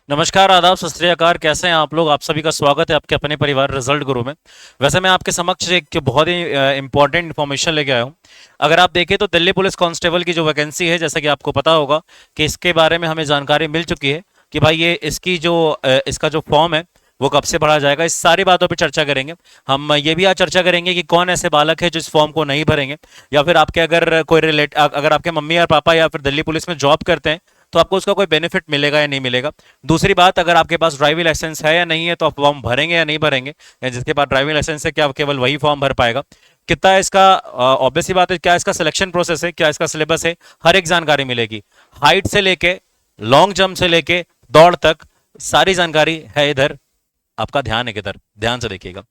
नमस्कार, आदाब, सत श्री अकाल। कैसे हैं आप लोग? आप सभी का स्वागत है आपके अपने परिवार रिजल्ट गुरु में। वैसे मैं आपके समक्ष एक बहुत ही इंपॉर्टेंट इन्फॉर्मेशन लेके आया हूँ। अगर आप देखें तो दिल्ली पुलिस कांस्टेबल की जो वैकेंसी है, जैसा कि आपको पता होगा कि इसके बारे में हमें जानकारी मिल चुकी है कि भाई ये इसका जो फॉर्म है वो कब से भरा जाएगा। इस सारी बातों पे चर्चा करेंगे। हम ये भी आज चर्चा करेंगे कि कौन ऐसे बालक है जो इस फॉर्म को नहीं भरेंगे, या फिर आपके अगर आपके मम्मी या पापा या फिर दिल्ली पुलिस में जॉब करते हैं तो आपको उसका कोई बेनिफिट मिलेगा या नहीं मिलेगा। दूसरी बात, अगर आपके पास ड्राइविंग लाइसेंस है या नहीं है तो आप फॉर्म भरेंगे या नहीं भरेंगे, या जिसके पास ड्राइविंग लाइसेंस है क्या केवल वही फॉर्म भर पाएगा। कितना इसका ऑब्वियस सी बात है, क्या इसका सिलेक्शन प्रोसेस है, क्या इसका सिलेबस है, हर एक जानकारी मिलेगी। हाइट से लेके लॉन्ग जंप से लेके दौड़ तक सारी जानकारी है इधर। आपका ध्यान है किधर? ध्यान से देखिएगा।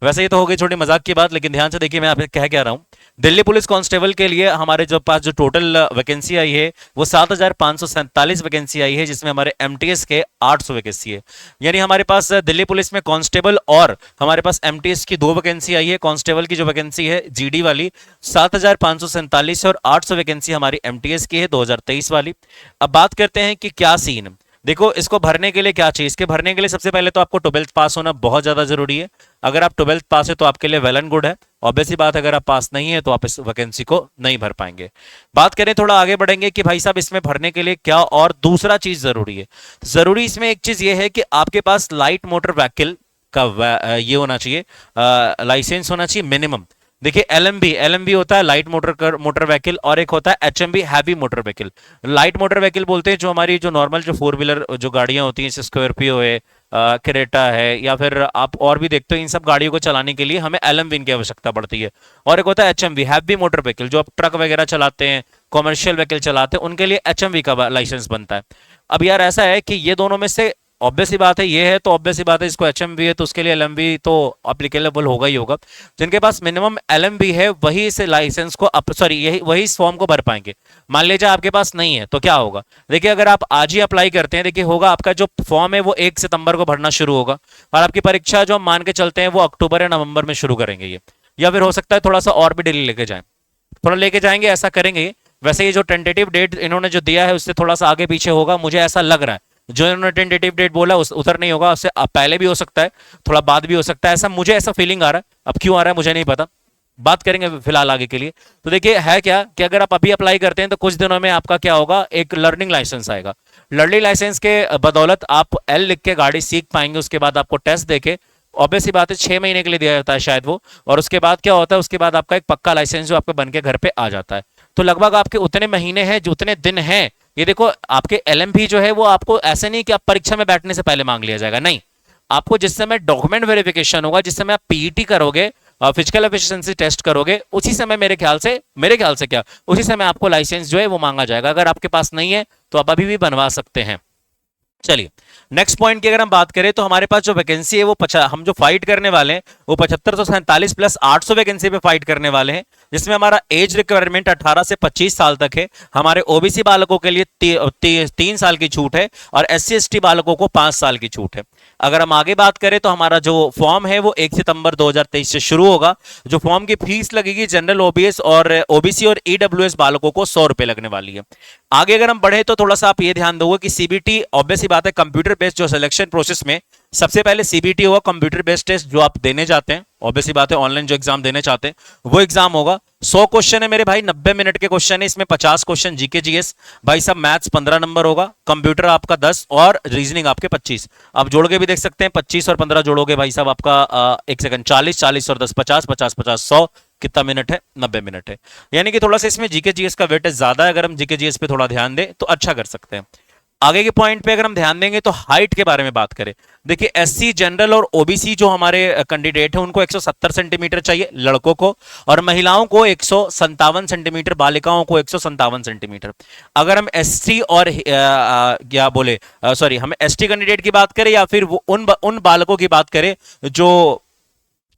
वैसे ये तो हो गई छोटी मजाक की बात, लेकिन ध्यान से देखिए मैं आपसे कह क्या रहा हूँ। दिल्ली पुलिस कांस्टेबल के लिए हमारे जो पास जो टोटल वैकेंसी आई है वो 7,547 वैकेंसी आई है, जिसमें हमारे एमटीएस के 800 वैकेंसी है। यानी हमारे पास दिल्ली पुलिस में कांस्टेबल और हमारे पास एमटीएस की दो वैकेंसी आई है। कांस्टेबल की जो वैकेंसी है जीडी वाली 7,547 है, और 800 वैकेंसी हमारी एमटीएस की है 2023 वाली। अब बात करते हैं कि क्या सीन। देखो, इसको भरने के लिए क्या चाहिए? इसके भरने के लिए सबसे पहले तो आपको 12th पास होना बहुत ज्यादा जरूरी है। अगर आप 12th पास है तो आपके लिए वेल एंड गुड है। ऑब्वियस सी बात, अगर आप पास नहीं है तो आप इस वैकेंसी को नहीं भर पाएंगे। बात करें, थोड़ा आगे बढ़ेंगे कि भाई साहब इसमें भरने के लिए क्या और दूसरा चीज जरूरी है। जरूरी इसमें एक चीज ये है कि आपके पास लाइट मोटर व्हीकल का ये होना चाहिए, लाइसेंस होना चाहिए मिनिमम। देखिए, एलएमबी होता है लाइट मोटर व्हीकल, और एक होता है HMB heavy motor vehicle. Light motor vehicle बोलते हैं जो हमारी जो नॉर्मल जो फोर व्हीलर जो गाड़ियां होती हैं, जैसे स्कॉर्पियो है, क्रेटा है, या फिर आप और भी देखते हो, इन सब गाड़ियों को चलाने के लिए हमें एलएमवी की आवश्यकता पड़ती है। और एक होता है एचएमवी हैवी मोटर व्हीकल, जो आप ट्रक वगैरह चलाते हैं, कॉमर्शियल व्हीकल चलाते हैं, उनके लिए एचएमवी का लाइसेंस बनता है। अब यार ऐसा है कि ये दोनों में से ऑब्वियस सी बात है, ये है तो ऑब्वियस सी बात है, इसको एचएमवी है तो उसके लिए एलएमवी तो अप्लीकेबल होगा ही होगा। जिनके पास मिनिमम एलएमवी है वही इस लाइसेंस को सॉरी यही वही इस फॉर्म को भर पाएंगे। मान लीजिए आपके पास नहीं है तो क्या होगा? देखिए, अगर आप आज ही अप्लाई करते हैं, देखिए होगा आपका जो फॉर्म है वो 1 सितंबर को भरना शुरू होगा, और आपकी परीक्षा जो हम मान के चलते हैं वो अक्टूबर या नवंबर में शुरू करेंगे ये। या फिर हो सकता है थोड़ा सा और भी डिले लेके जाएं, थोड़ा लेके जाएंगे, ऐसा करेंगे। वैसे ये जो टेंटेटिव डेट इन्होंने जो दिया है उससे थोड़ा सा आगे पीछे होगा, मुझे ऐसा लग रहा है। जो इन्होंने टेंटेटिव डेट बोला उस उधर नहीं होगा, उससे पहले भी हो सकता है, थोड़ा बाद भी हो सकता है, ऐसा मुझे ऐसा फीलिंग आ रहा है। अब क्यों आ रहा है मुझे नहीं पता, बात करेंगे फिलहाल आगे के लिए। तो देखिए है क्या कि अगर आप अभी अप्लाई करते हैं तो कुछ दिनों में आपका क्या होगा, एक लर्निंग लाइसेंस आएगा। लर्निंग लाइसेंस के बदौलत आप एल लिख के गाड़ी सीख पाएंगे। उसके बाद आपको टेस्ट देके, ऑब्वियस सी बात है 6 महीने के लिए दिया जाता है शायद वो, और उसके बाद क्या होता है, उसके बाद आपका एक पक्का लाइसेंस जो आपके बन के घर पे आ जाता है। तो लगभग आपके उतने महीने हैं जो उतने दिन हैं। ये देखो, आपके एलएमवी जो है वो आपको ऐसे नहीं कि आप परीक्षा में बैठने से पहले मांग लिया जाएगा, नहीं। आपको जिस समय डॉक्यूमेंट वेरिफिकेशन होगा, जिस समय आप पीईटी करोगे, फिजिकल एफिशिएंसी टेस्ट करोगे, उसी समय मेरे ख्याल से क्या, उसी समय आपको लाइसेंस जो है वो मांगा जाएगा। अगर आपके पास नहीं है तो आप अभी भी बनवा सकते हैं। चलिए, नेक्स्ट पॉइंट की अगर हम बात करें तो हमारे पास जो वैकेंसी है वो हम जो फाइट करने वाले हैं वो 7547 प्लस 800 वैकेंसी पे फाइट करने वाले हैं, जिसमें हमारा एज रिक्वायरमेंट 18 से 25 साल तक है। हमारे ओबीसी बालकों के लिए 3 साल की छूट है, और एससी एसटी बालकों को 5 साल की छूट है। अगर हम आगे बात करें तो हमारा जो फॉर्म है वो 1 सितंबर 2023 से शुरू होगा। जो फॉर्म की फीस लगेगी जनरल ओबीएस और ओबीसी और ईडब्ल्यूएस बालकों को 100 रुपए लगने वाली है। आगे अगर हम बढ़े तो थोड़ा सा आप ये ध्यान दोगे कि सीबीटी, ऑब्वियस सी बात है, कंप्यूटर बेस्ड जो सिलेक्शन प्रोसेस में सबसे पहले सीबीटी होगा, कंप्यूटर बेस्ड टेस्ट जो आप देने जाते हैं, ऑब्वियस सी बात है, ऑनलाइन जो एग्जाम देने चाहते हैं वो एग्जाम होगा। 100 क्वेश्चन है मेरे भाई, 90 मिनट के क्वेश्चन है, इसमें 50 क्वेश्चन जीके जीएस। भाई साहब मैथ्स 15 नंबर होगा, कंप्यूटर आपका 10 और रीजनिंग आपके 25। आप जोड़ के भी देख सकते हैं, 25 और 15 जोड़ोगे भाई साहब आपका एक सेकंड 40, 40 और 10 50, 50 50 100, कितना मिनट है? 90 मिनट है। यानी कि थोड़ा सा इसमें जीके जीएस का वेटेज ज्यादा है। अगर हम जीके जीएस पे थोड़ा ध्यान दें तो अच्छा कर सकते हैं। आगे के पॉइंट पे अगर हम ध्यान देंगे तो हाइट के बारे में बात करें, देखिए एससी जनरल और ओबीसी जो हमारे कैंडिडेट हैं उनको 170 सेंटीमीटर चाहिए लड़कों को, और महिलाओं को 157 सेंटीमीटर, बालिकाओं को 157 सेंटीमीटर। अगर हम एसटी और क्या बोले, सॉरी, हम एसटी कैंडिडेट की बात करें या फिर वो उन बालकों की बात करें जो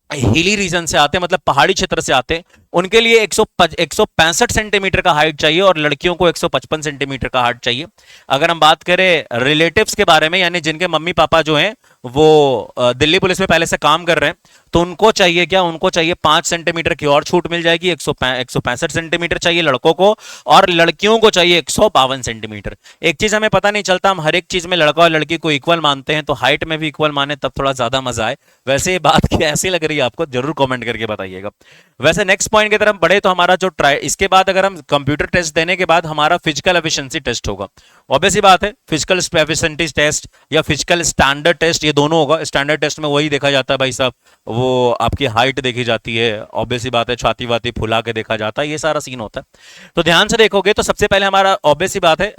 हिली रीजन से आते हैं, मतलब पहाड़ी क्षेत्र से आते हैं, उनके लिए 165 सेंटीमीटर का हाइट चाहिए, और लड़कियों को 155 सेंटीमीटर का हाइट चाहिए। अगर हम बात करें रिलेटिव्स के बारे में, यानी जिनके मम्मी पापा जो हैं वो दिल्ली पुलिस में पहले से काम कर रहे हैं, तो उनको चाहिए क्या, उनको चाहिए 5 सेंटीमीटर की और छूट मिल जाएगी, 165 सेंटीमीटर चाहिए लड़कों को, और लड़कियों को चाहिए 152 सेंटीमीटर। एक चीज हमें पता नहीं चलता, हम हर एक चीज में लड़का और लड़की को इक्वल मानते हैं, तो हाइट में भी इक्वल माने तब थोड़ा ज्यादा मजा आए। वैसे ये बात कैसी लग रही है आपको, जरूर कमेंट करके बताइएगा। वैसे नेक्स्ट पॉइंट की तरफ बढ़े तो हमारा जो इसके बाद अगर हम कंप्यूटर टेस्ट देने के बाद हमारा फिजिकल एफिशिएंसी टेस्ट होगा। ऑब्वियस सी बात है, फिजिकल एफिशिएंसी टेस्ट या फिजिकल स्टैंडर्ड टेस्ट, ये दोनों होगा। स्टैंडर्ड टेस्ट में वही देखा जाता है भाई साहब, वो आपकी हाइट देखी जाती है, ऑब्वियस सी बात है, छाती वाती फुला के देखा जाता है, ये सारा सीन होता है। तो ध्यान से देखोगे तो सबसे पहले हमारा ऑब्वियस सी बात है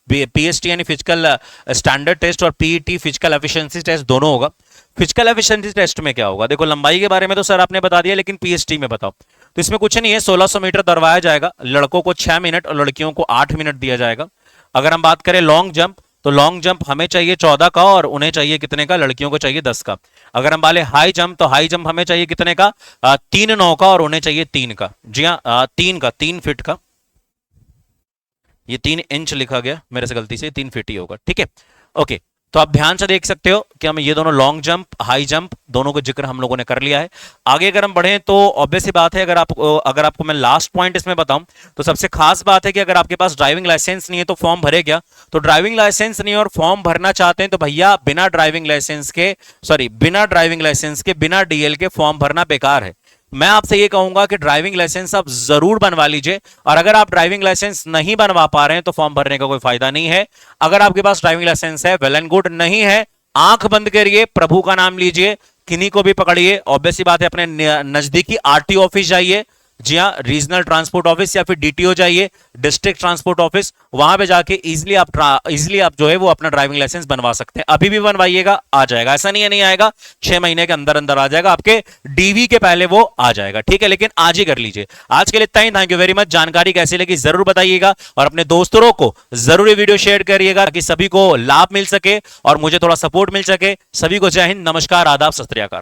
पीएसटी यानी फिजिकल स्टैंडर्ड टेस्ट और पीईटी फिजिकल एफिशिएंसी टेस्ट दोनों होगा। फिजिकल एफिशिएंसी टेस्ट में क्या होगा, देखो लंबाई के बारे में तो सर आपने बता दिया, लेकिन पीएसटी में बताओ। तो इसमें कुछ नहीं है, 1600 मीटर दौड़ाया जाएगा, लड़कों को 6 मिनट और लड़कियों को 8 मिनट दिया जाएगा। अगर हम बात करें लॉन्ग जंप, तो लॉन्ग जंप हमें चाहिए 14 का और उन्हें चाहिए कितने का, लड़कियों को चाहिए 10 का। अगर हम बाले हाई जंप, तो हाई जंप हमें चाहिए कितने का, 3-9 का और उन्हें चाहिए 3 का। जी हाँ, 3 फीट का। ये 3 इंच लिखा गया मेरे से गलती से, 3 फीट ही होगा, ठीक है, ओके। तो आप ध्यान से देख सकते हो कि हम ये दोनों लॉन्ग जंप हाई जंप दोनों का जिक्र हम लोगों ने कर लिया है। आगे अगर हम बढ़े तो ऑब्वियस सी बात है, अगर आपको मैं लास्ट पॉइंट इसमें बताऊं तो सबसे खास बात है कि अगर आपके पास ड्राइविंग लाइसेंस नहीं है तो फॉर्म भरे क्या। तो ड्राइविंग लाइसेंस नहीं है और फॉर्म भरना चाहते हैं तो भैया बिना ड्राइविंग लाइसेंस के बिना डीएल के फॉर्म भरना बेकार है। मैं आपसे ये कहूंगा कि ड्राइविंग लाइसेंस आप जरूर बनवा लीजिए, और अगर आप ड्राइविंग लाइसेंस नहीं बनवा पा रहे हैं तो फॉर्म भरने का कोई फायदा नहीं है। अगर आपके पास ड्राइविंग लाइसेंस है वेल एंड गुड, नहीं है आंख बंद करिए, प्रभु का नाम लीजिए, किन्हीं को भी पकड़िए, ऑब्वियस सी बात है अपने नजदीकी आरटीओ ऑफिस जाइए, जी हाँ, रीजनल ट्रांसपोर्ट ऑफिस या फिर डीटीओ जाइए, डिस्ट्रिक्ट ट्रांसपोर्ट ऑफिस, वहां पे जाके इजीली आप जो है वो अपना ड्राइविंग लाइसेंस बनवा सकते हैं। अभी भी बनवाइएगा, आ जाएगा, ऐसा नहीं है नहीं आएगा, 6 महीने के अंदर अंदर आ जाएगा, आपके डीवी के पहले वो आ जाएगा, ठीक है। लेकिन आज ही कर लीजिए। आज के लिए इतना ही, थैंक यू वेरी मच। जानकारी कैसी लगी जरूर बताइएगा और अपने दोस्तों को जरूर ये वीडियो शेयर करिएगा ताकि सभी को लाभ मिल सके और मुझे थोड़ा सपोर्ट मिल सके। सभी को जय हिंद, नमस्कार, आदाब, सत श्री अकाल।